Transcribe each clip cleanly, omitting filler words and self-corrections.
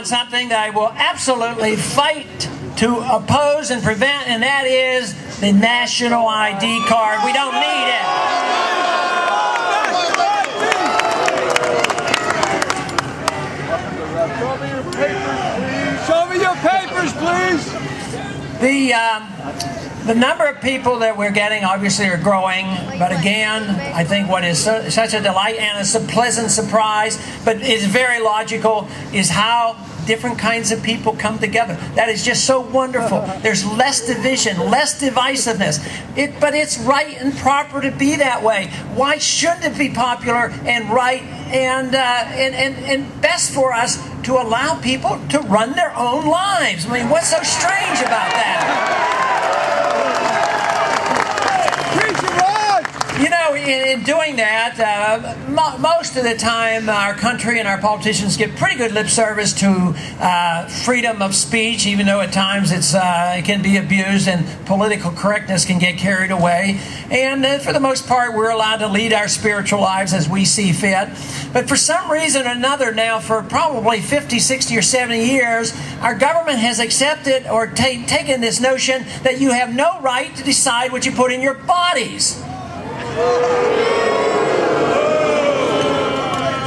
on something that I will absolutely fight to oppose and prevent, and that is the national ID card. We don't need it. Show me your papers, please. The number of people that we're getting obviously are growing, but again, I think what is such a delight and it's a pleasant surprise, but is very logical, is how different kinds of people come together. That is just so wonderful. There's less division, less divisiveness. But it's right and proper to be that way. Why shouldn't it be popular and right and best for us to allow people to run their own lives? I mean, what's so strange about that? You know, in doing that, most of the time our country and our politicians give pretty good lip service to freedom of speech, even though at times it can be abused and political correctness can get carried away. And for the most part, we're allowed to lead our spiritual lives as we see fit. But for some reason or another now, for probably 50, 60, or 70 years, our government has accepted or taken this notion that you have no right to decide what you put in your bodies.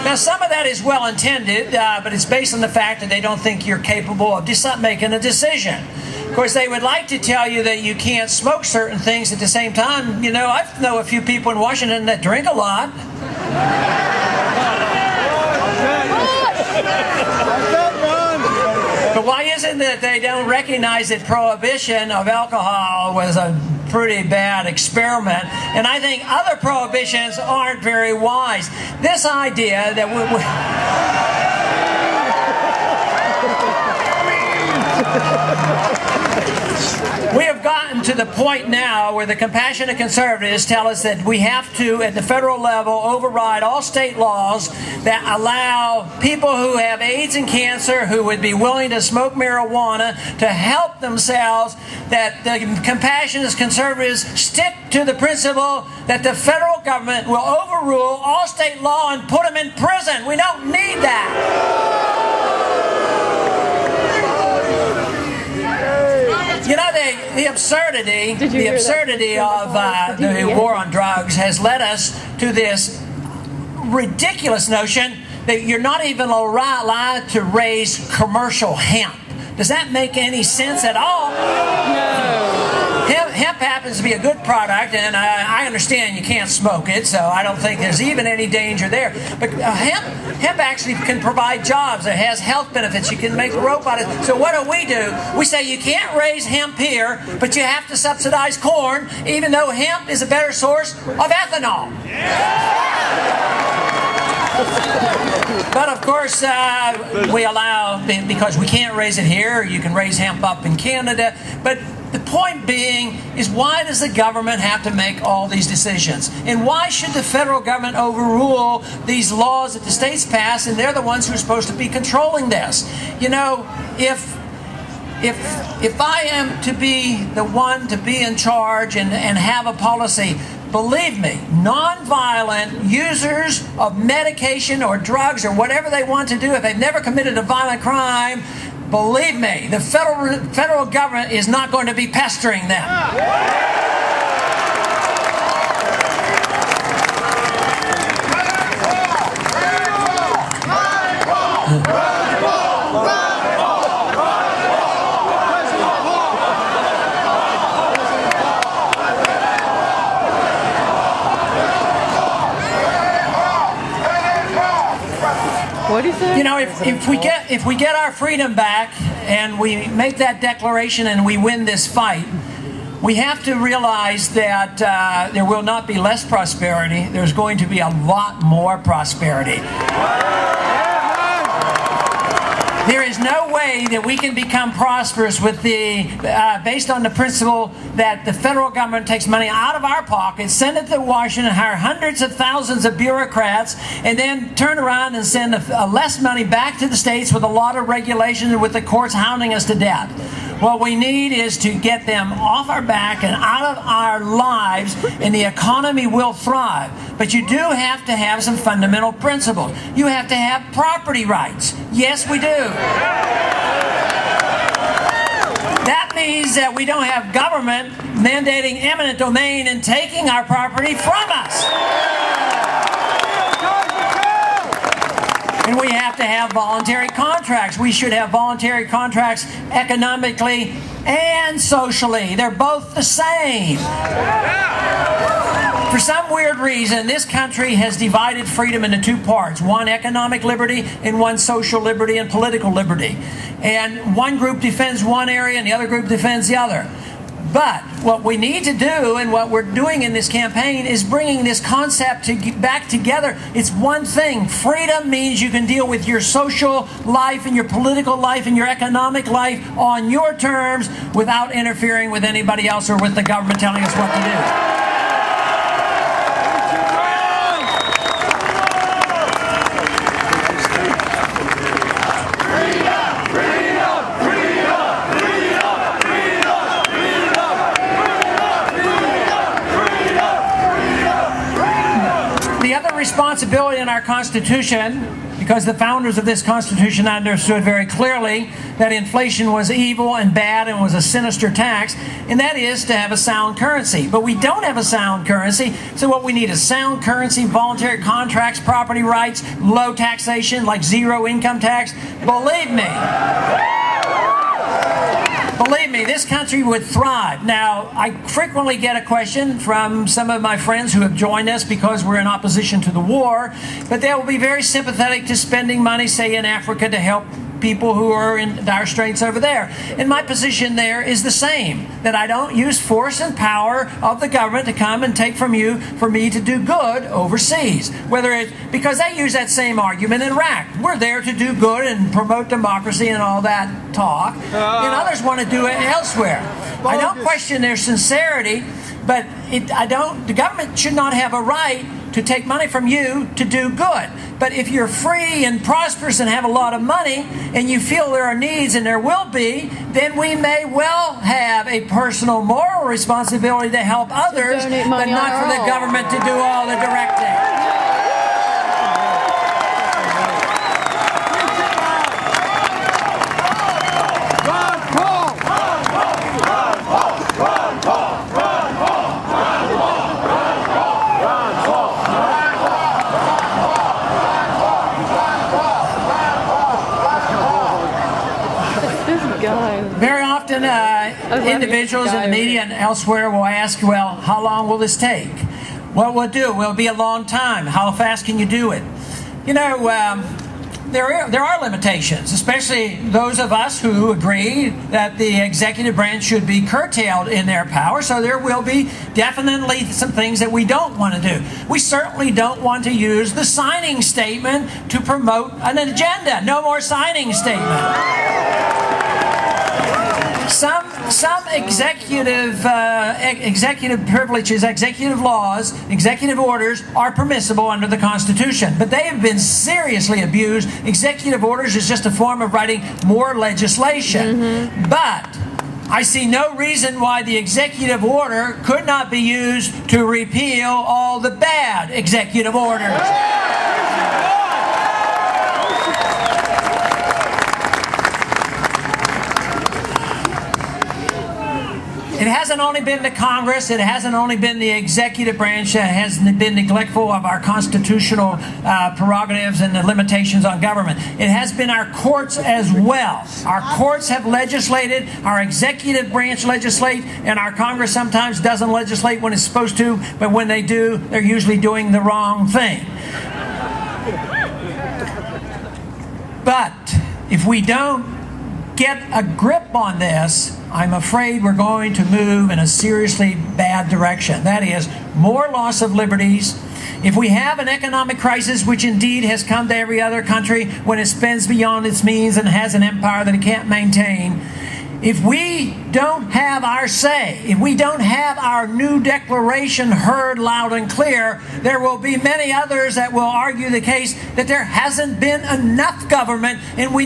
Now, some of that is well-intended, but it's based on the fact that they don't think you're capable of making a decision. Of course, they would like to tell you that you can't smoke certain things at the same time. You know, I know a few people in Washington that drink a lot. But why is it that they don't recognize that prohibition of alcohol was a pretty bad experiment? And I think other prohibitions aren't very wise. This idea that we have gotten to the point now where the compassionate conservatives tell us that we have to, at the federal level, override all state laws that allow people who have AIDS and cancer, who would be willing to smoke marijuana, to help themselves, that the compassionate conservatives stick to the principle that the federal government will overrule all state law and put them in prison. We don't need that. You know, the absurdity of the war on drugs has led us to this ridiculous notion that you're not even allowed to raise commercial hemp. Does that make any sense at all? No. Hemp happens to be a good product, and I understand you can't smoke it, so I don't think there's even any danger there. But hemp actually can provide jobs. It has health benefits. You can make rope out of it. So what do? We say you can't raise hemp here, but you have to subsidize corn, even though hemp is a better source of ethanol. But of course, we allow, because we can't raise it here, you can raise hemp up in Canada. But the point being is, why does the government have to make all these decisions? And why should the federal government overrule these laws that the states pass, and they're the ones who are supposed to be controlling this? You know, if I am to be the one to be in charge and have a policy, believe me, non-violent users of medication or drugs or whatever they want to do, if they've never committed a violent crime, believe me, the federal government is not going to be pestering them. You know, if we get our freedom back and we make that declaration and we win this fight, we have to realize that there will not be less prosperity. There's going to be a lot more prosperity. There is no way that we can become prosperous with based on the principle that the federal government takes money out of our pockets, send it to Washington, hire hundreds of thousands of bureaucrats, and then turn around and send less money back to the states with a lot of regulations and with the courts hounding us to death. What we need is to get them off our back and out of our lives, and the economy will thrive. But you do have to have some fundamental principles. You have to have property rights. Yes, we do. That means that we don't have government mandating eminent domain and taking our property from us. And we have to have voluntary contracts. We should have voluntary contracts economically and socially. They're both the same. For some weird reason, this country has divided freedom into two parts. One economic liberty and one social liberty and political liberty. And one group defends one area and the other group defends the other. But what we need to do, and what we're doing in this campaign, is bringing this concept back together. It's one thing. Freedom means you can deal with your social life and your political life and your economic life on your terms without interfering with anybody else or with the government telling us what to do. Responsibility in our Constitution, because the founders of this Constitution understood very clearly that inflation was evil and bad and was a sinister tax, and that is to have a sound currency. But we don't have a sound currency, so what we need is sound currency, voluntary contracts, property rights, low taxation like zero income tax. Believe me, this country would thrive. Now, I frequently get a question from some of my friends who have joined us because we're in opposition to the war, but they will be very sympathetic to spending money, say, in Africa to help people who are in dire straits over there. And my position there is the same, that I don't use force and power of the government to come and take from you for me to do good overseas. Whether it's because they use that same argument in Iraq. We're there to do good and promote democracy and all that talk, and others want to do it elsewhere. I don't question their sincerity, but the government should not have a right to take money from you to do good. But if you're free and prosperous and have a lot of money and you feel there are needs, and there will be, then we may well have a personal moral responsibility to help others, but not for the government to do all the directing. Very often, individuals in the media and elsewhere will ask, well, how long will this take? What will it do? Will it be a long time? How fast can you do it? You know, there are limitations, especially those of us who agree that the executive branch should be curtailed in their power, so there will be definitely some things that we don't want to do. We certainly don't want to use the signing statement to promote an agenda. No more signing statement. Some executive privileges, executive laws, executive orders are permissible under the Constitution, but they have been seriously abused. Executive orders is just a form of writing more legislation. But I see no reason why the executive order could not be used to repeal all the bad executive orders. It hasn't only been the Congress, it hasn't only been the executive branch that has been neglectful of our constitutional prerogatives and the limitations on government. It has been our courts as well. Our courts have legislated, our executive branch legislate, and our Congress sometimes doesn't legislate when it's supposed to, but when they do, they're usually doing the wrong thing. But if we don't get a grip on this, I'm afraid we're going to move in a seriously bad direction. That is, more loss of liberties. If we have an economic crisis, which indeed has come to every other country when it spends beyond its means and has an empire that it can't maintain, if we don't have our say, if we don't have our new declaration heard loud and clear, there will be many others that will argue the case that there hasn't been enough government and we need